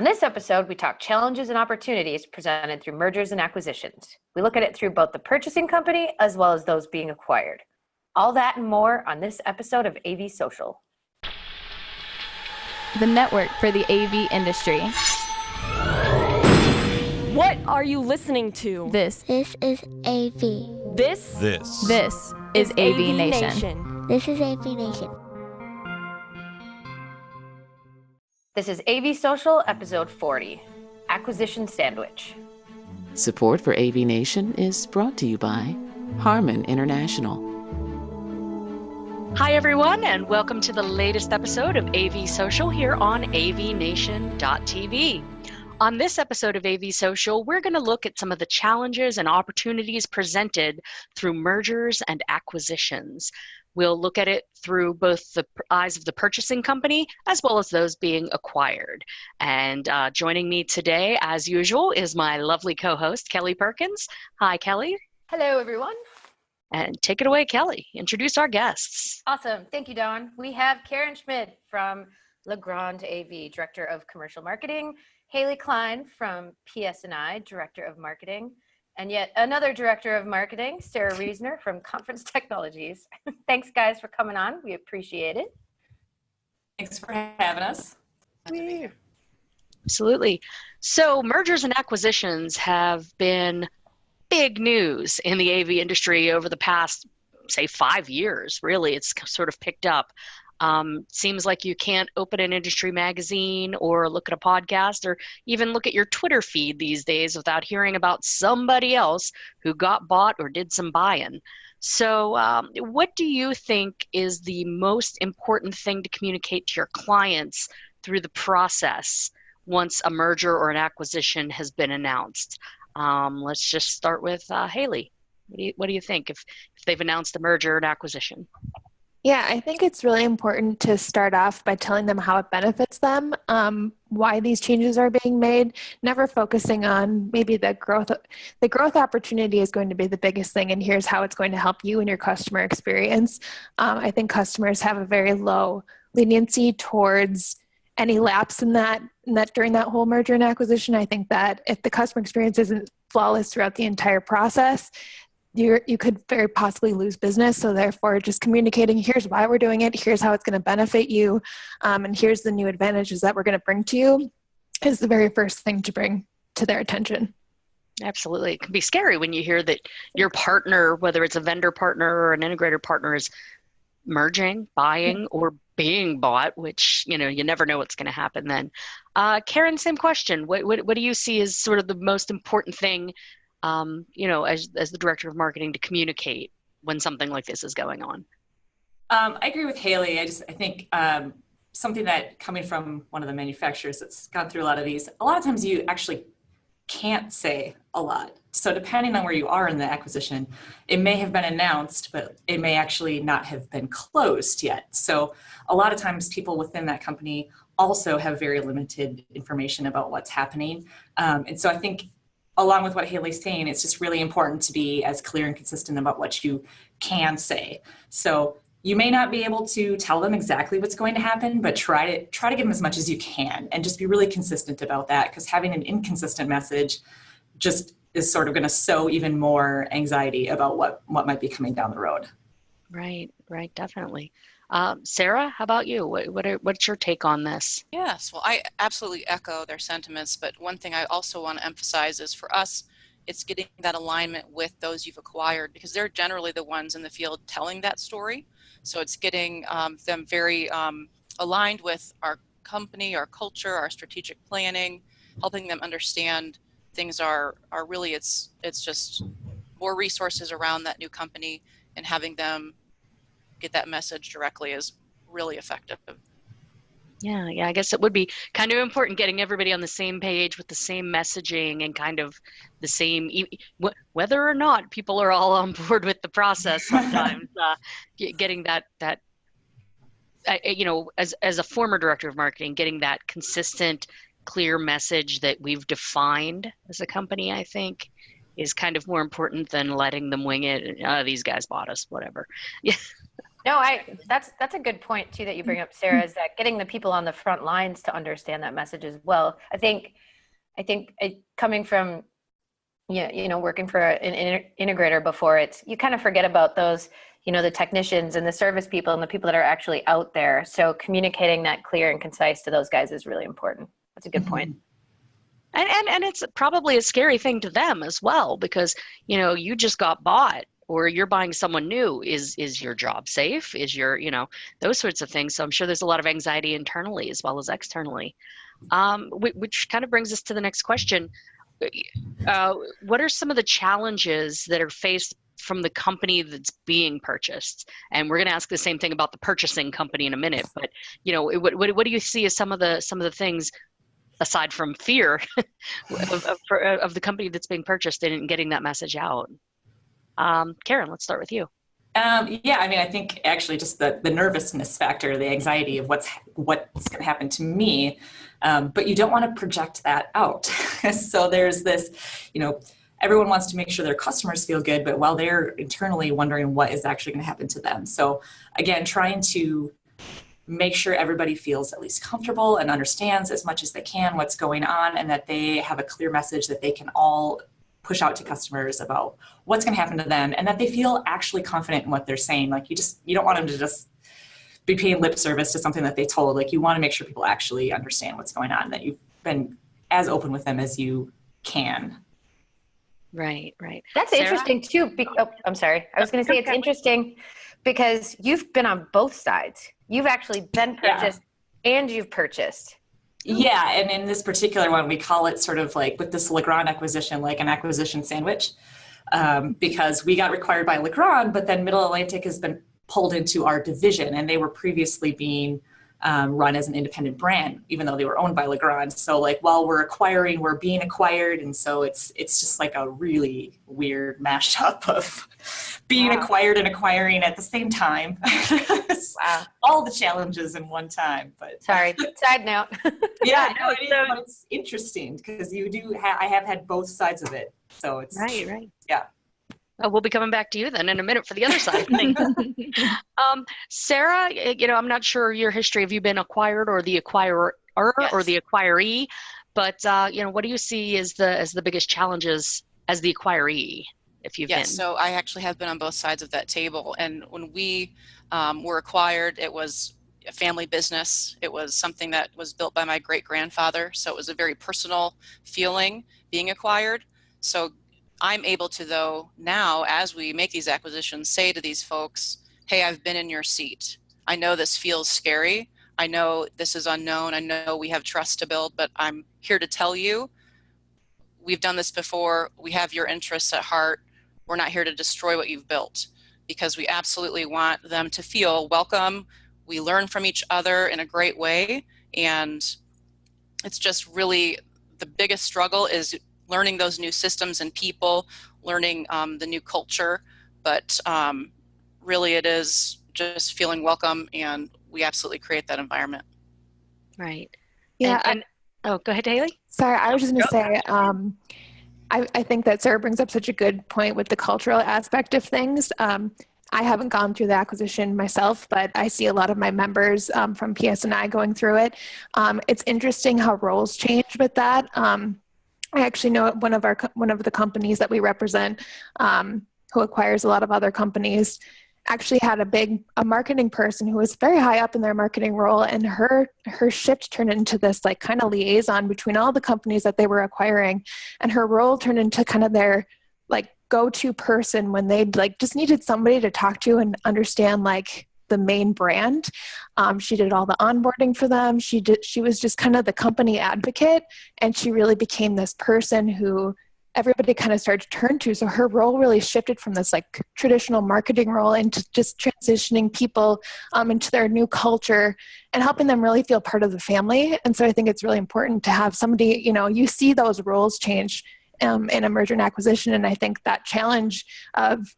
On this episode, we talk challenges and opportunities presented through mergers and acquisitions. We look at it through both the purchasing company as well as those being acquired. All that and more on this episode of AVSocial. The network for the AV industry. What are you listening to? This is AV. This is AVNation. This is AVNation. This is AVSocial, episode 40, Acquisition Sandwich. Support for AVNation is brought to you by Harman International. Hi, everyone, and welcome to the latest episode of AVSocial here on AVNation.tv. On this episode of AVSocial, we're going to look at some of the challenges and opportunities presented through mergers and acquisitions. We'll look at it through both the eyes of the purchasing company as well as those being acquired. And joining me today, as usual, is my lovely co-host, Kelly Perkins. Hi, Kelly. Hello, everyone. And take it away, Kelly. Introduce our guests. Awesome. Thank you, Dawn. We have Karen Schmid from Legrand AV, Director of Commercial Marketing, Haley Klein from PS&I, Director of Marketing, and yet another Director of Marketing, Sarah Reesner from Conference Technologies. Thanks, guys, for coming on. We appreciate it. Thanks for having us. Absolutely. So mergers and acquisitions have been big news in the AV industry over the past, say, 5 years. Really, it's sort of picked up. Seems like you can't open an industry magazine or look at a podcast or even look at your Twitter feed these days without hearing about somebody else who got bought or did some buy-in. So what do you think is the most important thing to communicate to your clients through the process once a merger or an acquisition has been announced? Let's just start with Haley. What do you think if they've announced a merger and acquisition? Yeah, I think it's really important to start off by telling them how it benefits them, why these changes are being made, never focusing on maybe the growth. The growth opportunity is going to be the biggest thing, and here's how it's going to help you and your customer experience. I think customers have a very low leniency towards any lapse in that during that whole merger and acquisition. I think that if the customer experience isn't flawless throughout the entire process, you could very possibly lose business. So therefore, just communicating, here's why we're doing it, here's how it's going to benefit you, and here's the new advantages that we're going to bring to you is the very first thing to bring to their attention. Absolutely. It can be scary when you hear that your partner, whether it's a vendor partner or an integrator partner, is merging, buying, or being bought, which, you never know what's going to happen then. Karen, same question. What do you see as sort of the most important thing as the Director of Marketing to communicate when something like this is going on? I agree with Haley. I think something that coming from one of the manufacturers that's gone through a lot of these, a lot of times you actually can't say a lot. So depending on where you are in the acquisition, it may have been announced, but it may actually not have been closed yet. So a lot of times people within that company also have very limited information about what's happening. And so I think along with what Haley's saying, it's just really important to be as clear and consistent about what you can say. So you may not be able to tell them exactly what's going to happen, but try to give them as much as you can and just be really consistent about that, because having an inconsistent message just is sort of going to sow even more anxiety about what might be coming down the road. Right, definitely. Sarah, how about you? What's your take on this? Yes, well, I absolutely echo their sentiments, but one thing I also want to emphasize is for us, it's getting that alignment with those you've acquired, because they're generally the ones in the field telling that story. So it's getting them very aligned with our company, our culture, our strategic planning, helping them understand things are really, it's just more resources around that new company, and having them get that message directly is really effective. Yeah, I guess it would be kind of important getting everybody on the same page with the same messaging and kind of the same, whether or not people are all on board with the process sometimes, getting that as a former director of marketing, getting that consistent, clear message that we've defined as a company, I think, is kind of more important than letting them wing it. These guys bought us, whatever. Yeah. No, that's a good point too that you bring up, Sarah, is that getting the people on the front lines to understand that message as well. I think coming from working for an integrator before, you kind of forget about those, the technicians and the service people and the people that are actually out there. So communicating that clear and concise to those guys is really important. That's a good point. And it's probably a scary thing to them as well, because you just got bought, or you're buying someone new. Is your job safe? Is your those sorts of things. So I'm sure there's a lot of anxiety internally as well as externally, which kind of brings us to the next question. What are some of the challenges that are faced from the company that's being purchased? And we're going to ask the same thing about the purchasing company in a minute, but what do you see as some of the things, aside from fear of the company that's being purchased and getting that message out? Karen, let's start with you. I think actually just the nervousness factor, the anxiety of what's going to happen to me, but you don't want to project that out. So there's this, everyone wants to make sure their customers feel good, but while they're internally wondering what is actually going to happen to them. So again, trying to make sure everybody feels at least comfortable and understands as much as they can what's going on, and that they have a clear message that they can all push out to customers about what's going to happen to them, and that they feel actually confident in what they're saying. Like you don't want them to just be paying lip service to something that they told. Like you want to make sure people actually understand what's going on, and that you've been as open with them as you can. Right. That's Sarah? interesting too. I'm sorry. I was going to say it's interesting because you've been on both sides. You've actually been purchased and you've purchased. Yeah, and in this particular one, we call it sort of like with this Legrand acquisition, like an acquisition sandwich, because we got acquired by Legrand, but then Middle Atlantic has been pulled into our division, and they were previously being run as an independent brand, even though they were owned by Legrand. So like while we're acquiring, we're being acquired, and so it's just like a really weird mashup of being acquired and acquiring at the same time. Wow. All the challenges in one time. But sorry, side note. Yeah, no, but it's interesting because I have had both sides of it. So it's right. Yeah. We'll be coming back to you then in a minute for the other side of things. Sarah, I'm not sure your history. Have you been acquired or the acquirer or the acquiree? But what do you see as the biggest challenges as the acquiree, if you've been? So I actually have been on both sides of that table. And when we were acquired, it was a family business. It was something that was built by my great-grandfather. So it was a very personal feeling being acquired. So I'm able to, though, now as we make these acquisitions, say to these folks, hey, I've been in your seat. I know this feels scary. I know this is unknown. I know we have trust to build, but I'm here to tell you, we've done this before. We have your interests at heart. We're not here to destroy what you've built, because we absolutely want them to feel welcome. We learn from each other in a great way. And it's just really the biggest struggle is learning those new systems and people, learning the new culture. But really it is just feeling welcome, and we absolutely create that environment. Right. Yeah. Go ahead, Haley. Sorry, I was just going to say, I think that Sarah brings up such a good point with the cultural aspect of things. I haven't gone through the acquisition myself, but I see a lot of my members from PS&I going through it. It's interesting how roles change with that. I actually know one of the companies that we represent, who acquires a lot of other companies, actually had a marketing person who was very high up in their marketing role, and her shift turned into this like kind of liaison between all the companies that they were acquiring, and her role turned into kind of their like go-to person when they like just needed somebody to talk to and understand like the main brand. She did all the onboarding for them. She was just kind of the company advocate, and she really became this person who everybody kind of started to turn to. So her role really shifted from this like traditional marketing role into just transitioning people into their new culture and helping them really feel part of the family. And so I think it's really important to have somebody, you see those roles change in a merger and acquisition. And I think that challenge of,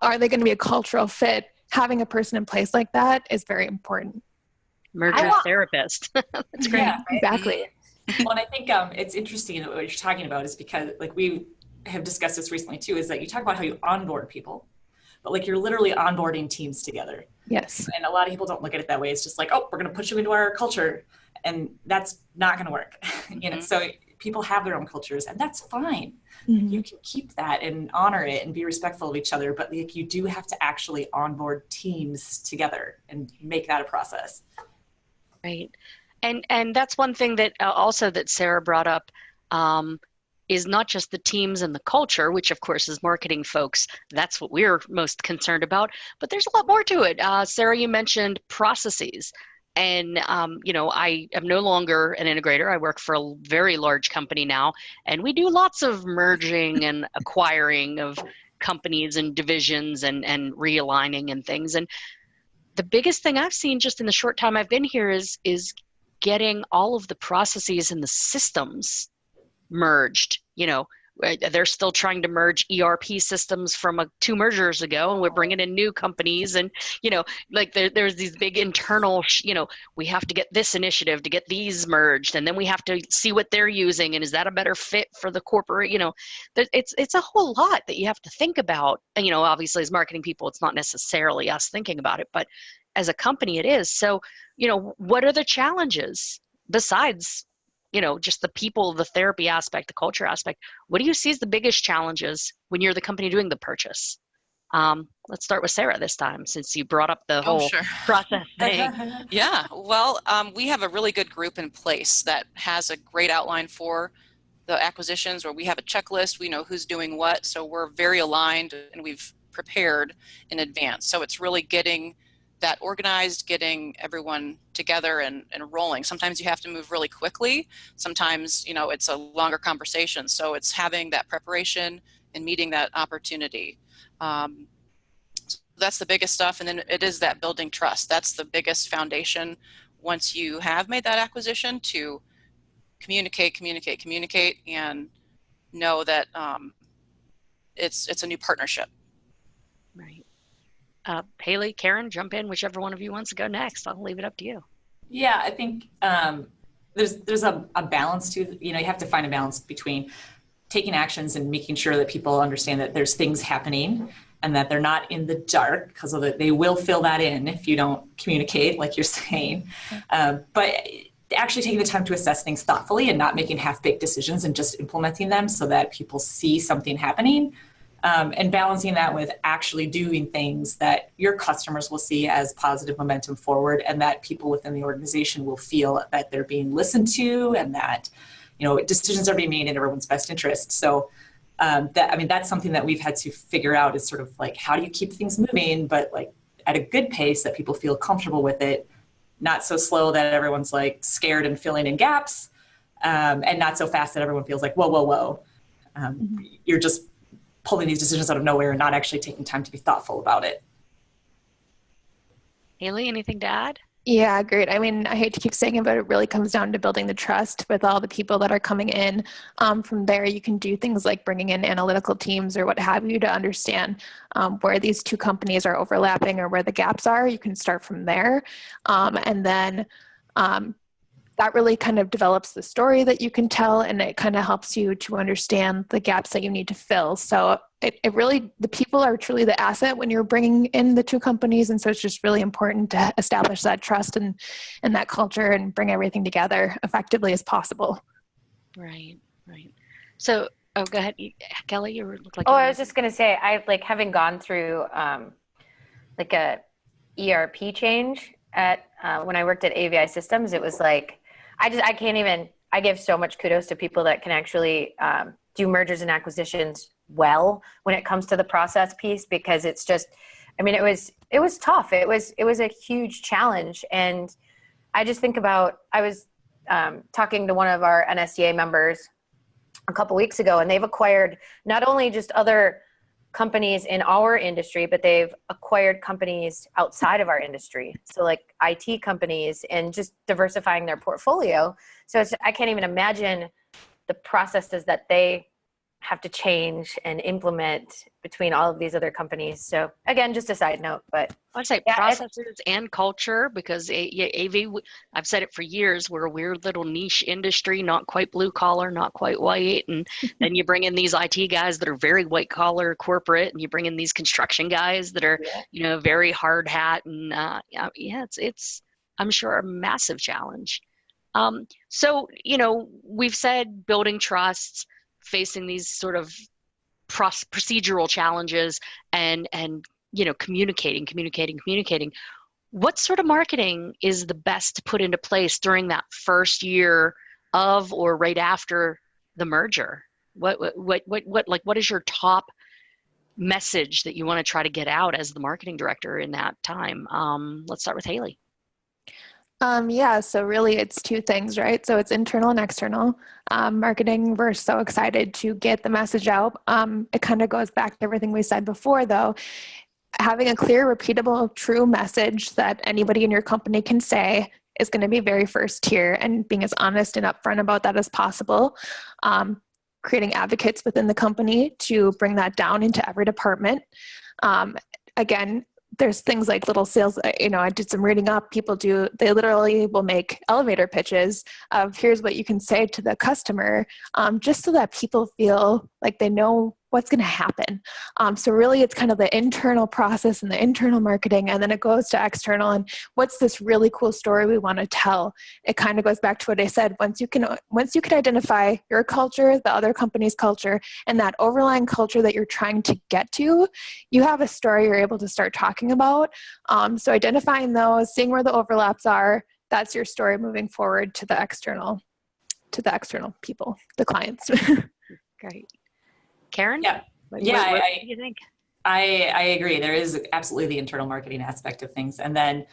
are they going to be a cultural fit? Having a person in place like that is very important. Merger therapist. That's great. Yeah, exactly. Well, and I think it's interesting that what you're talking about is because like we have discussed this recently too, is that you talk about how you onboard people, but like you're literally onboarding teams together. Yes. And a lot of people don't look at it that way. It's just like, oh, we're going to put you into our culture. And that's not going to work. So people have their own cultures, and that's fine. You can keep that and honor it and be respectful of each other. But like, you do have to actually onboard teams together and make that a process. Right. And that's one thing that also that Sarah brought up, is not just the teams and the culture, which of course is marketing folks. That's what we're most concerned about, but there's a lot more to it. Sarah, you mentioned processes. And, I am no longer an integrator. I work for a very large company now, and we do lots of merging and acquiring of companies and divisions and realigning and things. And the biggest thing I've seen just in the short time I've been here is getting all of the processes and the systems merged. They're still trying to merge ERP systems from 2 mergers ago, and we're bringing in new companies. And, there's these big internal, we have to get this initiative to get these merged. And then we have to see what they're using. And is that a better fit for the corporate? It's a whole lot that you have to think about. And, obviously as marketing people, it's not necessarily us thinking about it, but as a company it is. So, what are the challenges besides just the people, the therapy aspect, the culture aspect? What do you see as the biggest challenges when you're the company doing the purchase? Let's start with Sarah this time, since you brought up the whole process thing. Yeah, well, we have a really good group in place that has a great outline for the acquisitions, where we have a checklist, we know who's doing what, so we're very aligned and we've prepared in advance. So it's really getting that organized, getting everyone together and rolling. Sometimes you have to move really quickly. Sometimes, it's a longer conversation. So it's having that preparation and meeting that opportunity. So that's the biggest stuff. And then it is that building trust. That's the biggest foundation once you have made that acquisition, to communicate, and know that it's a new partnership. Right. Haley, Karen, jump in, whichever one of you wants to go next. I'll leave it up to you. Yeah, I think there's a balance to, you have to find a balance between taking actions and making sure that people understand that there's things happening and that they're not in the dark, because they will fill that in if you don't communicate, like you're saying. But actually taking the time to assess things thoughtfully and not making half-baked decisions and just implementing them so that people see something happening. And balancing that with actually doing things that your customers will see as positive momentum forward, and that people within the organization will feel that they're being listened to, and that, decisions are being made in everyone's best interest. So that's something that we've had to figure out, is sort of like, how do you keep things moving, but like at a good pace that people feel comfortable with it, not so slow that everyone's like scared and filling in gaps, and not so fast that everyone feels like, whoa. You're just pulling these decisions out of nowhere and not actually taking time to be thoughtful about it. Haley, anything to add? Yeah, great. I mean, I hate to keep saying it, but it really comes down to building the trust with all the people that are coming in. From there, you can do things like bringing in analytical teams or what have you to understand where these 2 companies are overlapping or where the gaps are. You can start from there. And then that really kind of develops the story that you can tell, and it kind of helps you to understand the gaps that you need to fill. So it really, the people are truly the asset when you're bringing in the 2 companies. And so it's just really important to establish that trust and that culture and bring everything together effectively as possible. Right. So, go ahead. Kelly, you look like. I was just going to say, having gone through like a ERP change at when I worked at AVI Systems, it was like, I give so much kudos to people that can actually do mergers and acquisitions well when it comes to the process piece, because it's just, it was tough. It was a huge challenge. And I just think about, I was talking to one of our NSDA members a couple weeks ago, and they've acquired not only just other companies in our industry, but they've acquired companies outside of our industry. So like IT companies, and just diversifying their portfolio. So I can't even imagine the processes that they have to change and implement between all of these other companies. So again, just a side note, but I'd say yeah, processes and culture, because AV, I've said it for years, we're a weird little niche industry, not quite blue collar, not quite white. And then you bring in these IT guys that are very white collar corporate, and you bring in these construction guys that are, very hard hat. And it's, I'm sure, a massive challenge. So, we've said building trust, facing these sort of procedural challenges, and communicating. What sort of marketing is the best to put into place during that first year of or right after the merger? What is your top message that you want to try to get out as the marketing director in that time? Let's start with Haley. So really it's two things, right? So it's internal and external. Marketing, we're so excited to get the message out. It kind of goes back to everything we said before, though. Having a clear, repeatable, true message that anybody in your company can say is going to be very first tier, and being as honest and upfront about that as possible. Creating advocates within the company to bring that down into every department. Again, there's things like little sales, I did some reading up. They literally will make elevator pitches of here's what you can say to the customer, just so that people feel like they know what's going to happen. So really it's kind of the internal process and the internal marketing, and then it goes to external and what's this really cool story we want to tell. It kind of goes back to what I said. Once you can identify your culture, the other company's culture, and that overlying culture that you're trying to get to, you have a story you're able to start talking about. So identifying those, seeing where the overlaps are, that's your story moving forward to the external people, the clients. Great. Karen? Yeah. What do you think? I agree. There is absolutely the internal marketing aspect of things. And then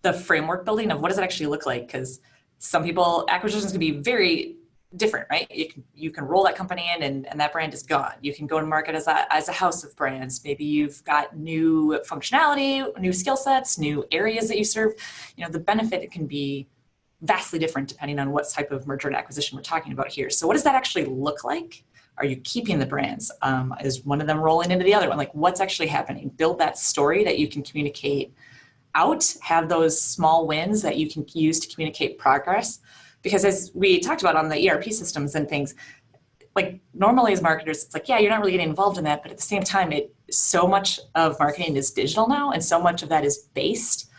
the framework building of what does it actually look like? Because some people, acquisitions can be very different, right? You can roll that company in and that brand is gone. You can go to market as a house of brands. Maybe you've got new functionality, new skill sets, new areas that you serve. The benefit can be vastly different depending on what type of merger and acquisition we're talking about here. So what does that actually look like? Are you keeping the brands? Is one of them rolling into the other one? Like, what's actually happening? Build that story that you can communicate out, have those small wins that you can use to communicate progress. Because as we talked about on the ERP systems and things, like normally as marketers, it's like, yeah, you're not really getting involved in that. But at the same time, so much of marketing is digital now. And so much of that is based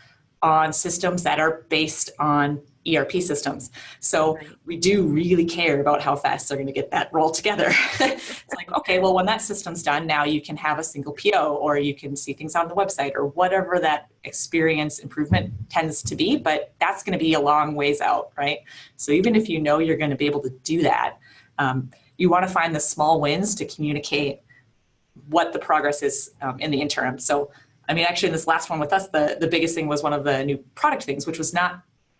on systems that are based on ERP systems. So we do really care about how fast they're going to get that rolled together. It's like, okay, well, when that system's done, now you can have a single PO, or you can see things on the website, or whatever that experience improvement tends to be. But that's going to be a long ways out, right? So even if you're going to be able to do that, you want to find the small wins to communicate what the progress is in the interim. So, actually in this last one with us, the biggest thing was one of the new product things, which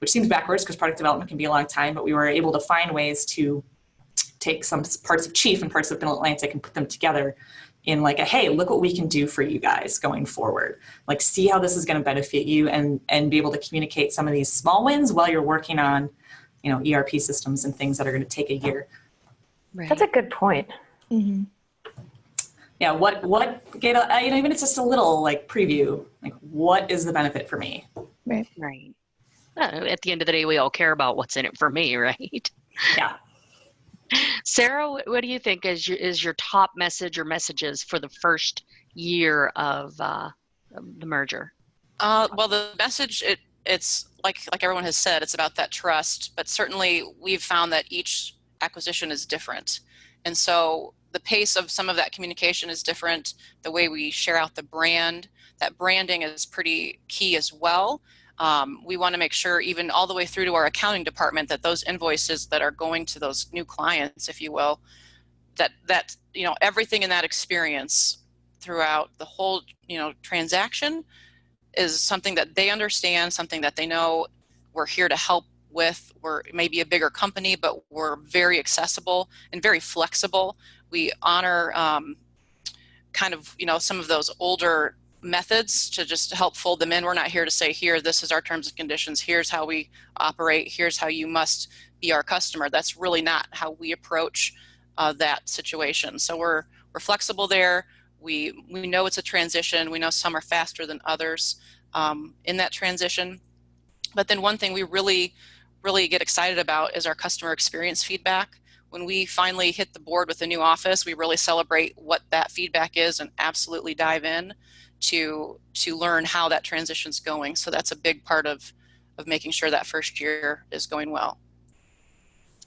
seems backwards because product development can be a long time, but we were able to find ways to take some parts of Chief and parts of Mid-Atlantic and put them together in like hey, look what we can do for you guys going forward. Like, see how this is going to benefit you, and be able to communicate some of these small wins while you're working on, ERP systems and things that are going to take a year. Right. That's a good point. Mm-hmm. Yeah, even if it's just a little like preview, like what is the benefit for me? Right. At the end of the day, we all care about what's in it for me, right? Yeah. Sarah, what do you think is your top message or messages for the first year of the merger? Well, the message, it's like everyone has said, it's about that trust, but certainly we've found that each acquisition is different. And so the pace of some of that communication is different. The way we share out the brand, that branding is pretty key as well. We want to make sure, even all the way through to our accounting department, that those invoices that are going to those new clients, if you will, that everything in that experience throughout the whole transaction is something that they understand, something that they know we're here to help with. We're maybe a bigger company, but we're very accessible and very flexible. We honor some of those older methods to just help fold them in. We're not here to say, here, this is our terms and conditions, here's how we operate, here's how you must be our customer. That's really not how we approach that situation. So we're flexible there. We know it's a transition. We know some are faster than others in that transition. But then one thing we really get excited about is our customer experience feedback. When we finally hit the board with a new office, we really celebrate what that feedback is and absolutely dive in to learn how that transition's going. So that's a big part of making sure that first year is going well.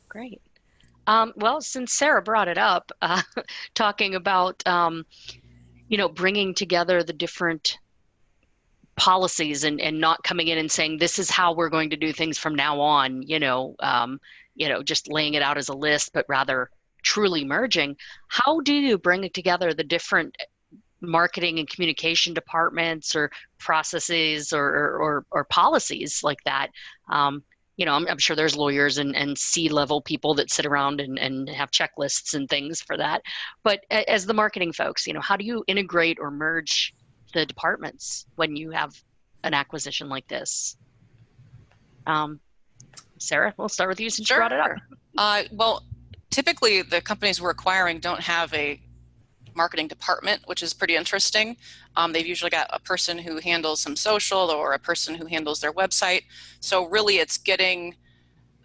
Great. Well, since Sarah brought it up, talking about, bringing together the different policies and not coming in and saying, this is how we're going to do things from now on, just laying it out as a list, but rather truly merging. How do you bring together the different marketing and communication departments or processes or policies like that? I'm sure there's lawyers and C-level people that sit around and have checklists and things for that. But as the marketing folks, how do you integrate or merge the departments when you have an acquisition like this? Sarah, we'll start with you since you brought it up. Well, typically the companies we're acquiring don't have a marketing department, which is pretty interesting. They've usually got a person who handles some social or a person who handles their website. So really it's getting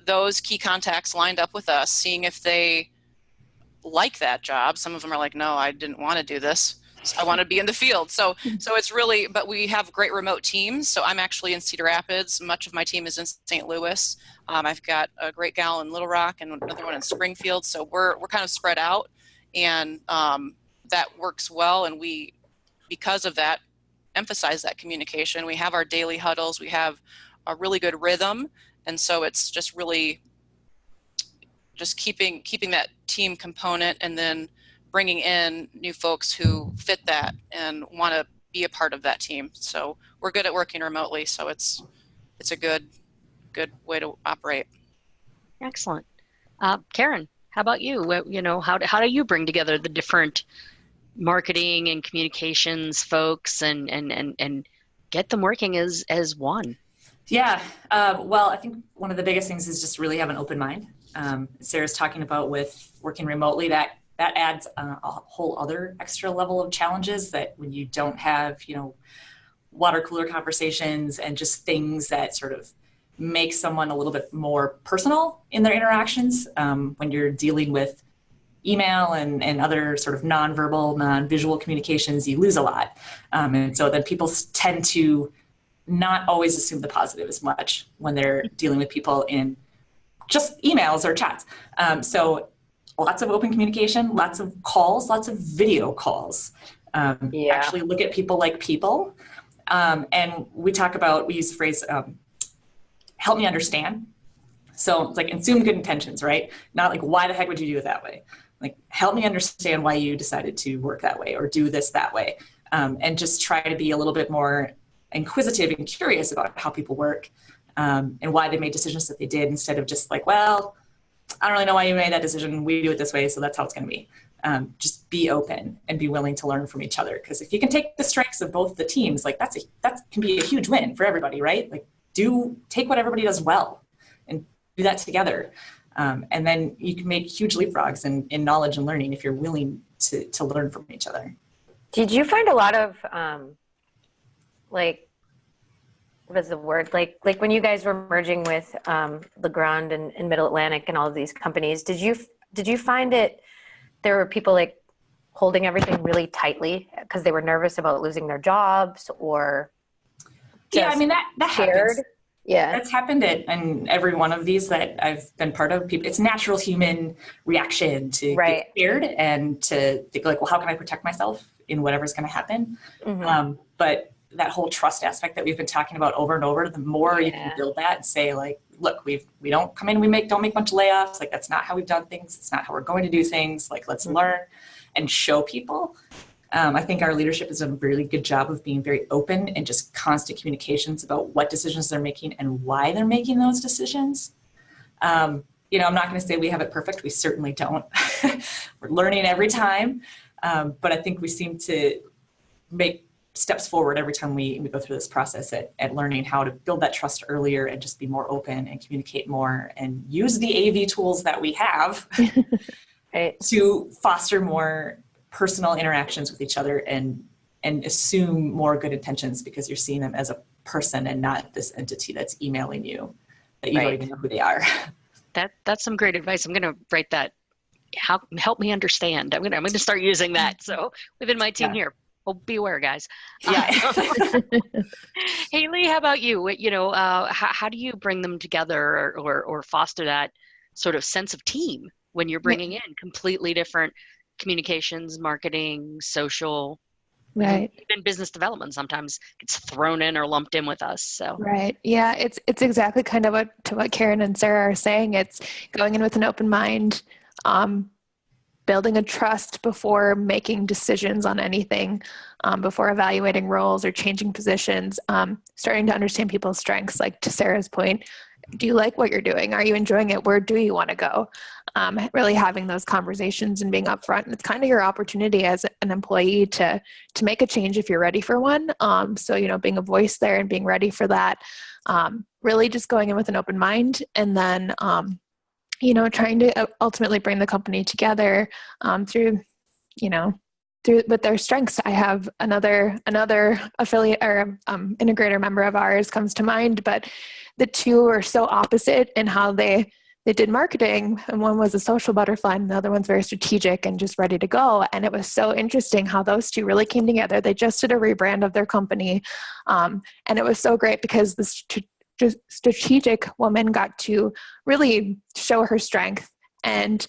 those key contacts lined up with us, seeing if they like that job. Some of them are like, no, I didn't want to do this. I want to be in the field. So it's really, but we have great remote teams. So I'm actually in Cedar Rapids. Much of my team is in St. Louis. I've got a great gal in Little Rock and another one in Springfield. So we're kind of spread out, and that works well. And we, because of that, emphasize that communication. We have our daily huddles. We have a really good rhythm. And so it's just really just keeping that team component, and then bringing in new folks who fit that and want to be a part of that team. So we're good at working remotely. So it's a good way to operate. Excellent. Karen, how about you? How do you bring together the different marketing and communications folks and get them working as one? Yeah. Well, I think one of the biggest things is just really have an open mind. Sarah's talking about with working remotely, that adds a whole other extra level of challenges that when you don't have, water cooler conversations and just things that sort of make someone a little bit more personal in their interactions, when you're dealing with email and other sort of nonverbal, non-visual communications, you lose a lot. And so then people tend to not always assume the positive as much when they're dealing with people in just emails or chats. So lots of open communication, lots of calls, lots of video calls. Actually look at people like people. And we use the phrase, help me understand. So it's like assume good intentions, right? Not like, why the heck would you do it that way? Like, help me understand why you decided to work that way or do this that way. And just try to be a little bit more inquisitive and curious about how people work, and why they made decisions that they did, instead of just like, well, I don't really know why you made that decision. We do it this way, so that's how it's going to be. Just be open and be willing to learn from each other. Because if you can take the strengths of both the teams, like that can be a huge win for everybody, right? Like, take what everybody does well and do that together. And then you can make huge leapfrogs in knowledge and learning if you're willing to learn from each other. Did you find a lot of what is the word? Like when you guys were merging with Legrand and Middle Atlantic and all of these companies, did you find there were people like holding everything really tightly because they were nervous about losing their jobs, or I mean that shared? happens. Yeah, that's happened in every one of these that I've been part of. It's a natural human reaction to get scared and to think like, well, how can I protect myself in whatever's going to happen? Mm-hmm. But that whole trust aspect that we've been talking about over and over, the more you can build that and say like, look, we don't come in, don't make a bunch of layoffs. Like, that's not how we've done things. It's not how we're going to do things. Like, let's learn and show people. I think our leadership has done a really good job of being very open and just constant communications about what decisions they're making and why they're making those decisions. I'm not going to say we have it perfect. We certainly don't. We're learning every time. But I think we seem to make steps forward every time we go through this process at learning how to build that trust earlier and just be more open and communicate more and use the AV tools that we have Right. to foster more personal interactions with each other and assume more good intentions because you're seeing them as a person and not this entity that's emailing you that you don't even know who they are. That's some great advice. I'm going to write that. Help me understand. I'm going to start using that. So within my team here, well, be aware, guys. Yeah. Haley, how about you? How do you bring them together or foster that sort of sense of team when you're bringing in completely different communications, marketing, social, Right. even business development sometimes gets thrown in or lumped in with us. So Right. Yeah, it's exactly kind of what Karen and Sarah are saying. It's going in with an open mind, building a trust before making decisions on anything, before evaluating roles or changing positions, starting to understand people's strengths. Like to Sarah's point, do you like what you're doing? Are you enjoying it? Where do you want to go? Really having those conversations and being upfront. And it's kind of your opportunity as an employee to make a change if you're ready for one. So, being a voice there and being ready for that, really just going in with an open mind, and then, trying to ultimately bring the company together through with their strengths. I have another affiliate or integrator member of ours comes to mind, but the two are so opposite in how they did marketing, and one was a social butterfly and the other one's very strategic and just ready to go. And it was so interesting how those two really came together. They just did a rebrand of their company, and it was so great because the strategic woman got to really show her strength, and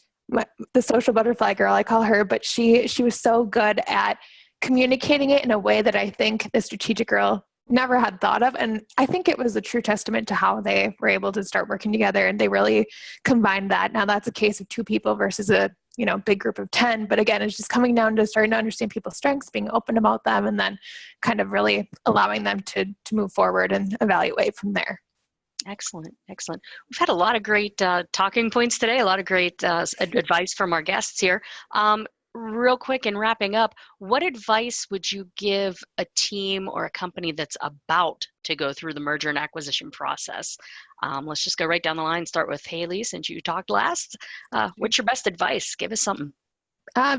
the social butterfly girl, I call her, but she was so good at communicating it in a way that I think the strategic girl never had thought of. And I think it was a true testament to how they were able to start working together, and they really combined that. Now that's a case of two people versus a big group of 10, but again, it's just coming down to starting to understand people's strengths, being open about them, and then kind of really allowing them to move forward and evaluate from there. Excellent. We've had a lot of great talking points today, a lot of great advice from our guests here. Real quick, in wrapping up, what advice would you give a team or a company that's about to go through the merger and acquisition process? Let's just go right down the line. Start with Haley, since you talked last. What's your best advice? Give us something.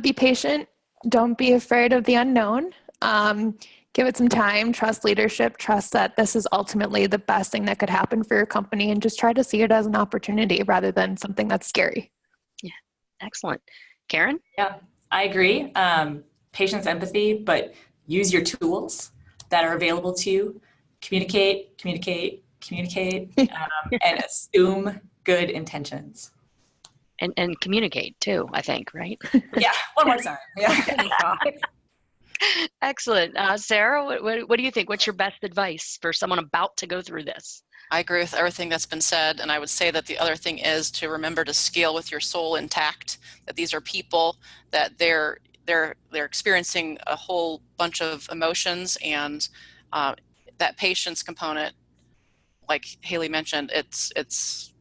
Be patient. Don't be afraid of the unknown. Give it some time, trust leadership, trust that this is ultimately the best thing that could happen for your company, and just try to see it as an opportunity rather than something that's scary. Yeah, excellent. Karen? Yeah, I agree. Patience, empathy, but use your tools that are available to you. Communicate, and assume good intentions. And communicate too, I think, right? Yeah, one more time. Yeah. Excellent. Sarah, what do you think? What's your best advice for someone about to go through this? I agree with everything that's been said, and I would say that the other thing is to remember to scale with your soul intact, that these are people, that they're experiencing a whole bunch of emotions, and that patience component, like Haley mentioned, it's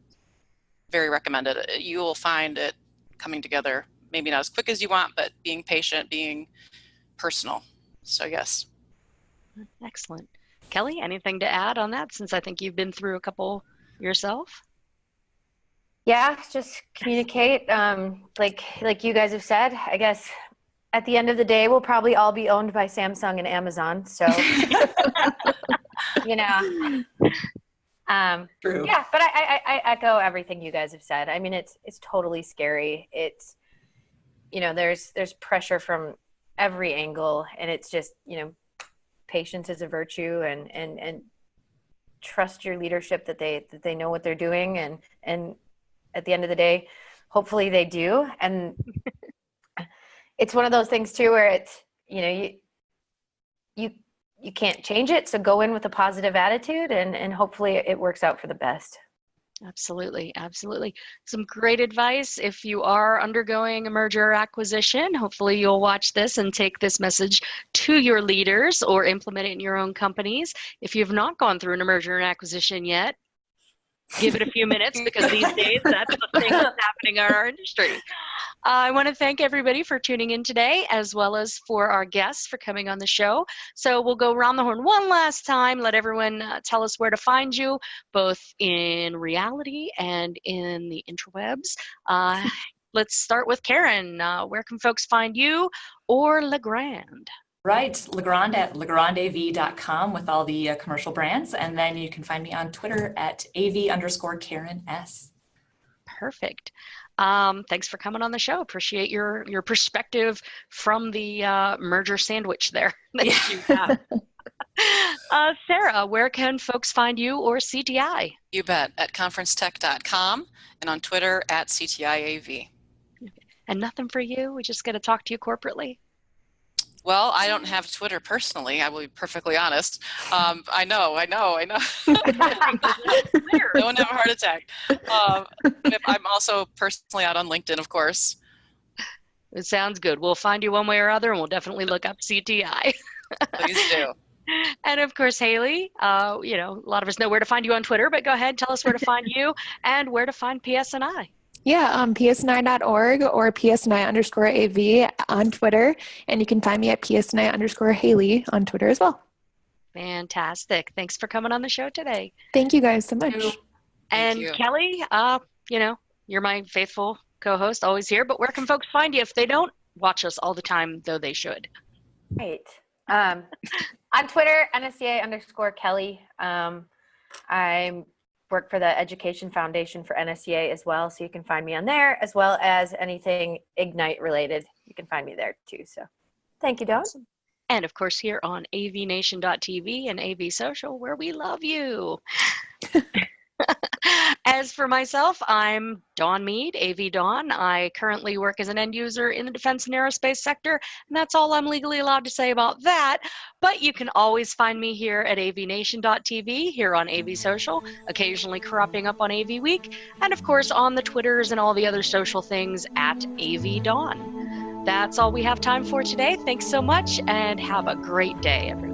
very recommended. You will find it coming together, maybe not as quick as you want, but being patient, being personal. So yes. Excellent. Kelly, anything to add on that, since I think you've been through a couple yourself? Yeah, just communicate. Like you guys have said, I guess at the end of the day, we'll probably all be owned by Samsung and Amazon. So, True. Yeah, but I echo everything you guys have said. I mean, it's totally scary. It's, there's pressure from every angle, and it's just, patience is a virtue, and trust your leadership that they know what they're doing, and at the end of the day, hopefully they do. And it's one of those things too where it's, you can't change it, so go in with a positive attitude, and hopefully it works out for the best. Absolutely. Some great advice. If you are undergoing a merger or acquisition, hopefully you'll watch this and take this message to your leaders or implement it in your own companies. If you've not gone through a merger and acquisition yet, give it a few minutes, because these days that's the thing that's happening in our industry. I want to thank everybody for tuning in today, as well as for our guests for coming on the show. So we'll go around the horn one last time, let everyone tell us where to find you, both in reality and in the interwebs. let's start with Karen. Where can folks find you or Legrand? Right, Legrand at legrandav.com with all the commercial brands. And then you can find me on Twitter at AV_Karen S. Perfect. Thanks for coming on the show. Appreciate your perspective from the merger sandwich there that you have. Sarah, where can folks find you or CTI? You bet, at conferencetech.com and on Twitter at CTIAV. And nothing for you? We just got to talk to you corporately? Well, I don't have Twitter personally. I will be perfectly honest. I know. No one have a heart attack. I'm also personally out on LinkedIn, of course. It sounds good. We'll find you one way or other, and we'll definitely look up CTI. Please do. And of course, Haley, a lot of us know where to find you on Twitter, but go ahead, tell us where to find you and where to find PSNI. Yeah, psni.org or psni_AV on Twitter. And you can find me at psni_Haley on Twitter as well. Fantastic. Thanks for coming on the show today. Thank you guys so much. And Kelly, you're my faithful co-host, always here, but where can folks find you if they don't watch us all the time, though they should? Right. On Twitter, NSCA_Kelly. I work for the Education Foundation for NSCA as well, so you can find me on there, as well as anything Ignite related. You can find me there too. So thank you, Dawn. Awesome. And of course, here on AVNation.tv and AVSocial, where we love you. As for myself, I'm Dawn Mead, AV Dawn. I currently work as an end user in the defense and aerospace sector, and that's all I'm legally allowed to say about that. But you can always find me here at AVNation.tv, here on AVSocial, occasionally cropping up on AV Week, and of course on the Twitters and all the other social things at AV Dawn. That's all we have time for today. Thanks so much, and have a great day, everyone.